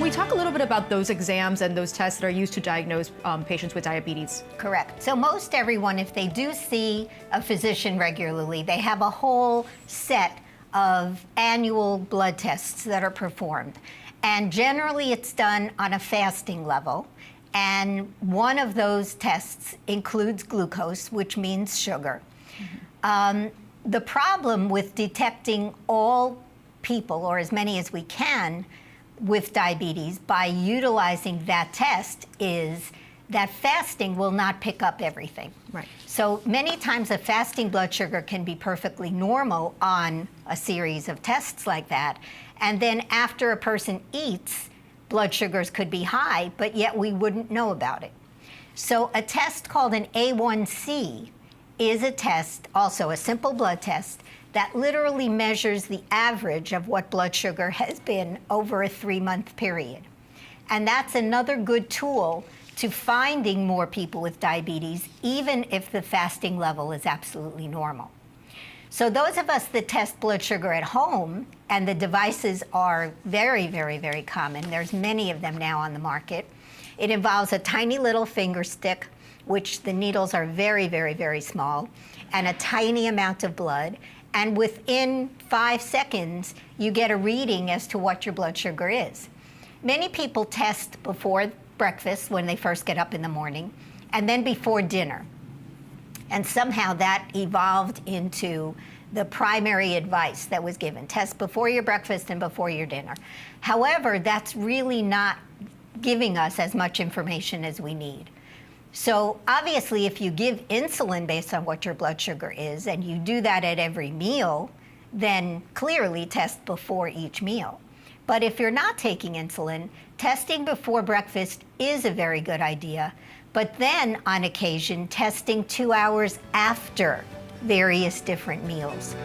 we talk a little bit about those exams and those tests that are used to diagnose patients with diabetes? Correct. So most everyone, if they do see a physician regularly, they have a whole set of annual blood tests that are performed. And generally it's done on a fasting level. And one of those tests includes glucose, which means sugar. The problem with detecting all people, or as many as we can, with diabetes by utilizing that test is that fasting will not pick up everything. Right. So many times a fasting blood sugar can be perfectly normal on a series of tests like that. And then after a person eats, blood sugars could be high, but yet we wouldn't know about it. So a test called an A1C is a test, also a simple blood test, that literally measures the average of what blood sugar has been over a 3-month period. And that's another good tool to finding more people with diabetes, even if the fasting level is absolutely normal. So those of us that test blood sugar at home, and the devices are very, very, very common. There's many of them now on the market. It involves a tiny little finger stick, which the needles are very, very, very small, and a tiny amount of blood. And within 5 seconds, you get a reading as to what your blood sugar is. Many people test before breakfast when they first get up in the morning, and then before dinner. And somehow that evolved into the primary advice that was given. Test before your breakfast and before your dinner. However, that's really not giving us as much information as we need. So obviously, if you give insulin based on what your blood sugar is, and you do that at every meal, then clearly test before each meal. But if you're not taking insulin, testing before breakfast is a very good idea. But then, on occasion, testing 2 hours after various different meals.